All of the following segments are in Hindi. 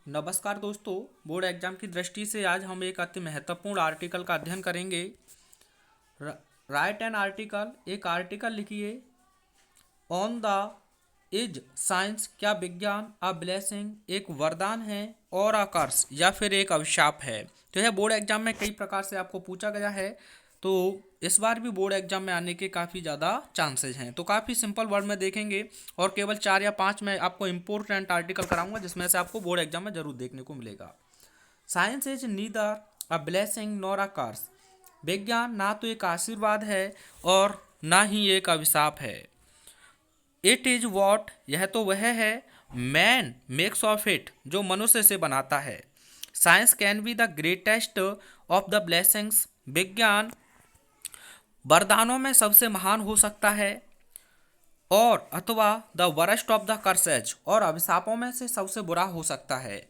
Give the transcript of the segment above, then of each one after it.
नमस्कार दोस्तों। बोर्ड एग्जाम की दृष्टि से आज हम एक अति महत्वपूर्ण आर्टिकल का अध्ययन करेंगे। राइट एन आर्टिकल, एक आर्टिकल लिखिए ऑन द इज साइंस, क्या विज्ञान अ ब्लेसिंग, एक वरदान है, और अ कर्स, या फिर एक अभिशाप है। तो यह बोर्ड एग्जाम में कई प्रकार से आपको पूछा गया है, तो इस बार भी बोर्ड एग्जाम में आने के काफ़ी ज़्यादा चांसेस हैं। तो काफ़ी सिंपल वर्ड में देखेंगे और केवल 4 या 5 में आपको इंपॉर्टेंट आर्टिकल कराऊंगा, जिसमें से आपको बोर्ड एग्जाम में जरूर देखने को मिलेगा। Science is neither a blessing nor a curse, विज्ञान ना तो एक आशीर्वाद है और ना ही एक अभिशाप है। इट इज वॉट, यह तो वह है, मैन मेक्स ऑफ इट, जो मनुष्य से बनाता है। Science can be the greatest of the blessings, विज्ञान वरदानों में सबसे महान हो सकता है, और अथवा द वरस्ट ऑफ द कर्सेज, और अभिशापों में से सबसे बुरा हो सकता है।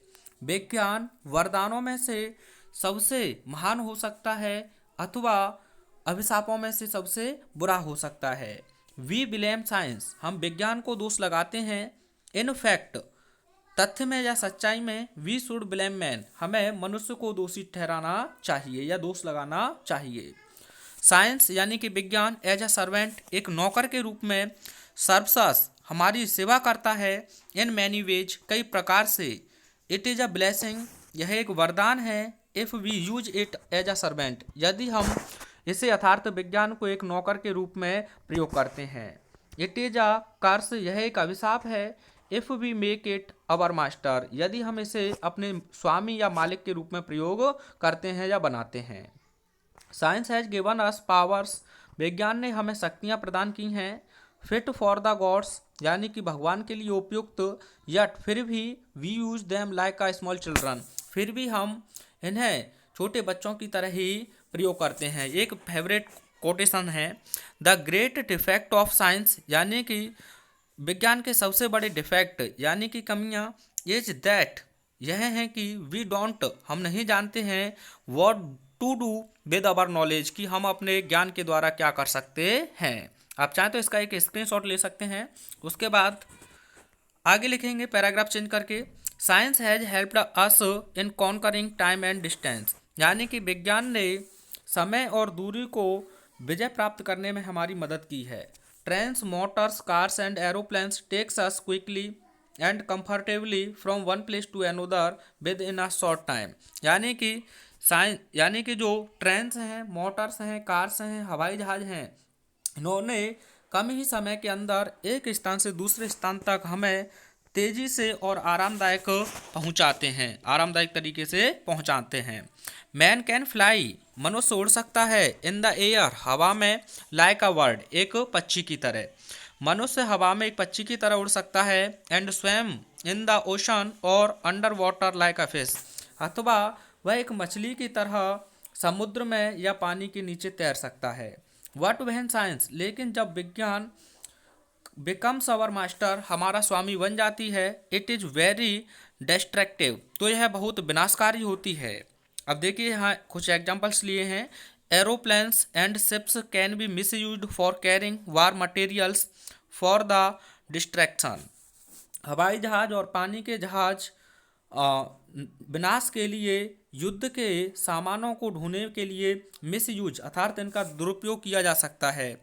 विज्ञान वरदानों में से सबसे महान हो सकता है अथवा अभिशापों में से सबसे बुरा हो सकता है। वी ब्लेम साइंस, हम विज्ञान को दोष लगाते हैं। इन फैक्ट, तथ्य में या सच्चाई में, वी शुड ब्लेम मैन, हमें मनुष्य को दोषी ठहराना चाहिए या दोष लगाना चाहिए। साइंस यानी कि विज्ञान एज अ सर्वेंट, एक नौकर के रूप में सर्वसस हमारी सेवा करता है। इन मैनी वेज, कई प्रकार से। इट इज़ अ ब्लेसिंग, यह एक वरदान है। If we use it as a servant, यदि हम इसे यथार्थ विज्ञान को एक नौकर के रूप में प्रयोग करते हैं। इट इज़ अ कर्स, यह एक अभिशाप है। If we make it our master, यदि हम इसे अपने स्वामी या मालिक के रूप में प्रयोग करते हैं या बनाते हैं। Science has given us powers, विज्ञान ने हमें शक्तियाँ प्रदान की हैं। फिट फॉर द गॉड्स, यानी कि भगवान के लिए उपयुक्त। यट, फिर भी, we use them like a small children, फिर भी हम इन्हें छोटे बच्चों की तरह ही प्रयोग करते हैं। एक फेवरेट कोटेशन है, the great defect of science, यानी कि विज्ञान के सबसे बड़े डिफेक्ट यानी कि कमियां, इज दैट, यह है कि वी डोंट, हम नहीं जानते हैं, what to do with our knowledge, कि हम अपने ज्ञान के द्वारा क्या कर सकते हैं। आप चाहें तो इसका एक स्क्रीनशॉट ले सकते हैं। उसके बाद आगे लिखेंगे पैराग्राफ चेंज करके, science has helped us in conquering time and distance, यानी कि विज्ञान ने समय और दूरी को विजय प्राप्त करने में हमारी मदद की है। Trains, motors, cars and aeroplanes takes us quickly and comfortably from one place to another within a short time, यानी कि जो ट्रेन्स हैं, मोटर्स हैं, कार्स हैं, हवाई जहाज हैं, इन्होंने कम ही समय के अंदर एक स्थान से दूसरे स्थान तक हमें तेजी से और आरामदायक तरीके से पहुंचाते हैं। मैन कैन फ्लाई, मनुष्य उड़ सकता है। इन द एयर, हवा में। लाइक अ बर्ड, एक पक्षी की तरह, मनुष्य हवा में एक पक्षी की तरह उड़ सकता है। And swim in the ocean, और under water like a fish, अथवा वह एक मछली की तरह समुद्र में या पानी के नीचे तैर सकता है। वट वहन साइंस, लेकिन जब विज्ञान बिकम्स अवर मास्टर, हमारा स्वामी बन जाती है, इट इज़ वेरी डिस्ट्रक्टिव, तो यह बहुत विनाशकारी होती है। अब देखिए यहाँ कुछ एग्जांपल्स लिए हैं। Aeroplanes and ships can be miss use for carrying war materials for the distraction, हवाई जहाज और पानी के जहाज विनाश के लिए, युद्ध के सामानों को ढोने के लिए मिस यूज अर्थात इनका दुरुपयोग किया जा सकता है।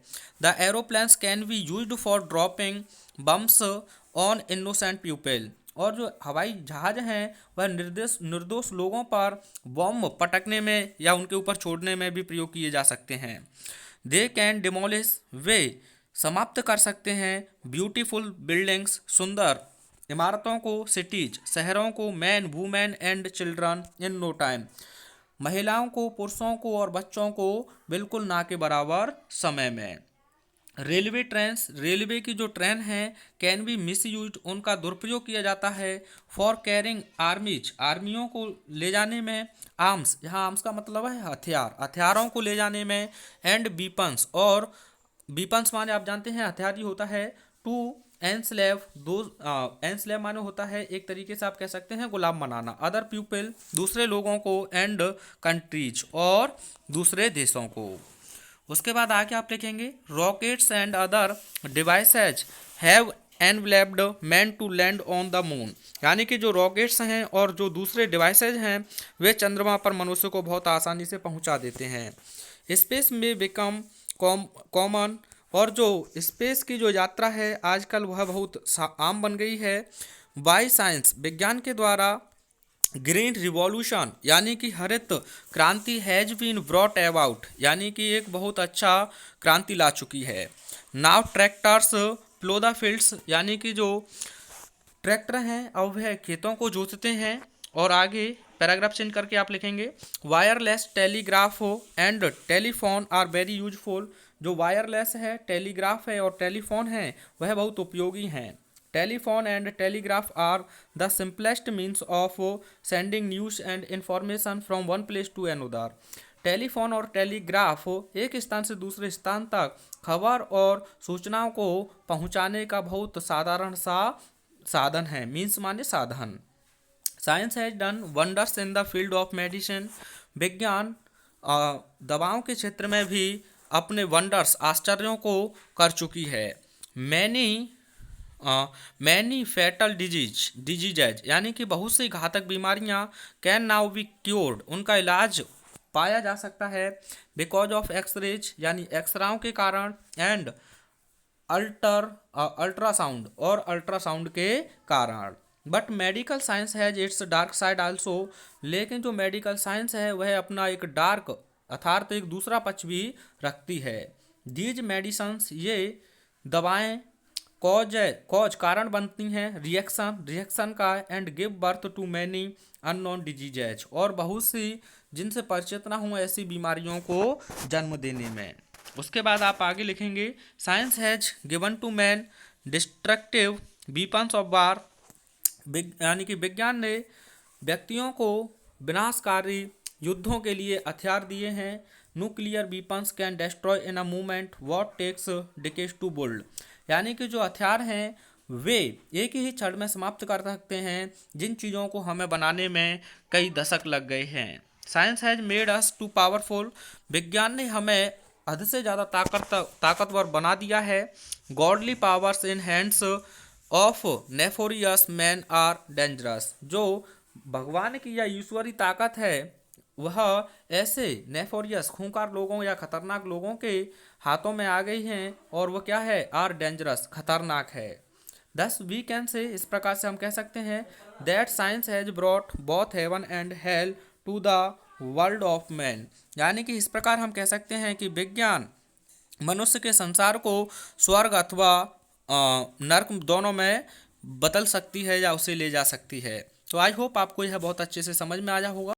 The aeroplanes can be used for dropping bombs on innocent people, और जो हवाई जहाज हैं वह निर्दोष लोगों पर बम पटकने में या उनके ऊपर छोड़ने में भी प्रयोग किए जा सकते हैं। दे कैन डिमोलिश, वे समाप्त कर सकते हैं। ब्यूटीफुल बिल्डिंग्स, सुंदर इमारतों को। सिटीज, शहरों को। Man, women and children in no time, महिलाओं को, पुरुषों को और बच्चों को बिल्कुल ना के बराबर समय में। रेलवे ट्रेन्स, रेलवे की जो ट्रेन हैं, कैन बी मिस यूज, उनका दुरुपयोग किया जाता है। फॉर कैरिंग आर्मीज, आर्मियों को ले जाने में। आर्म्स, यहाँ आर्म्स का मतलब है हथियार, हथियारों को ले जाने में। एंड बीपन्स, और बीपन्स माने आप जानते हैं हथियार ही होता है। टू एनस्लेव, दो एनस्लेव माने होता है एक तरीके से आप कह सकते हैं गुलाम बनाना। अदर पीपल, दूसरे लोगों को। एंड कंट्रीज, और दूसरे देशों को। उसके बाद आगे आप लिखेंगे rockets and other devices have enveloped man to land on the moon, यानी कि जो रॉकेट्स हैं और जो दूसरे डिवाइसेज हैं वे चंद्रमा पर मनुष्य को बहुत आसानी से पहुंचा देते हैं। स्पेस में बिकम कॉमन, और जो स्पेस की जो यात्रा है आजकल वह बहुत आम बन गई है। बाय साइंस, विज्ञान के द्वारा ग्रीन रिवॉल्यूशन यानी कि हरित क्रांति हैज बीन ब्रॉट अबाउट, यानी कि एक बहुत अच्छा क्रांति ला चुकी है। Now tractors plough the fields, यानी कि जो ट्रैक्टर हैं अब वह खेतों को जोतते हैं। और आगे पैराग्राफ चेंज करके आप लिखेंगे wireless telegraph and telephone are very useful. जो वायरलेस है, टेलीग्राफ है और टेलीफोन है वह बहुत उपयोगी हैं। Telephone and telegraph are the simplest means of sending news and information from one place to another. Telephone और टेलीग्राफ एक स्थान से दूसरे स्थान तक खबर और सूचनाओं को पहुंचाने का बहुत साधारण सा साधन है। मीन्स माने साधन। Science has done wonders in the field of medicine. विज्ञान दवाओं के क्षेत्र में भी अपने वंडर्स आश्चर्यों को कर चुकी है। मैनी फैटल डिजीजेज, यानी कि बहुत सी घातक बीमारियां कैन नाउ बी क्योर्ड, उनका इलाज पाया जा सकता है। बिकॉज ऑफ एक्सरेज, यानी एक्सराओं के कारण, एंड अल्ट्रासाउंड और अल्ट्रासाउंड के कारण। But medical science has its dark side also, लेकिन जो मेडिकल साइंस है वह अपना एक डार्क अर्थात एक दूसरा पक्ष भी रखती है। दीज मेडिसन्स, ये दवाएं कॉज कारण बनती हैं, रिएक्शन का, and give birth to many unknown diseases, और बहुत सी जिनसे परिचित ना हो ऐसी बीमारियों को जन्म देने में। उसके बाद आप आगे लिखेंगे science has given to man destructive weapons of war, यानी कि विज्ञान ने व्यक्तियों को विनाशकारी युद्धों के लिए हथियार दिए हैं। Nuclear weapons can destroy in a movement what takes decades to build, यानी कि जो हथियार हैं वे एक ही क्षण में समाप्त कर सकते हैं जिन चीज़ों को हमें बनाने में कई दशक लग गए हैं। Science has made us too powerful, विज्ञान ने हमें हद से ज़्यादा ताकतवर बना दिया है। Godly powers in hands of nefarious man are dangerous, जो भगवान की या ईश्वरी ताकत है वह ऐसे नेफोरियस खूंखार लोगों या खतरनाक लोगों के हाथों में आ गई हैं, और वह क्या है, आर डेंजरस, खतरनाक है। दस वी कैन से, इस प्रकार से हम कह सकते हैं that science has brought both heaven and hell to the world of man, यानी कि इस प्रकार हम कह सकते हैं कि विज्ञान मनुष्य के संसार को स्वर्ग अथवा नर्क दोनों में बदल सकती है या उसे ले जा सकती है। तो आई होप आपको यह बहुत अच्छे से समझ में आया होगा।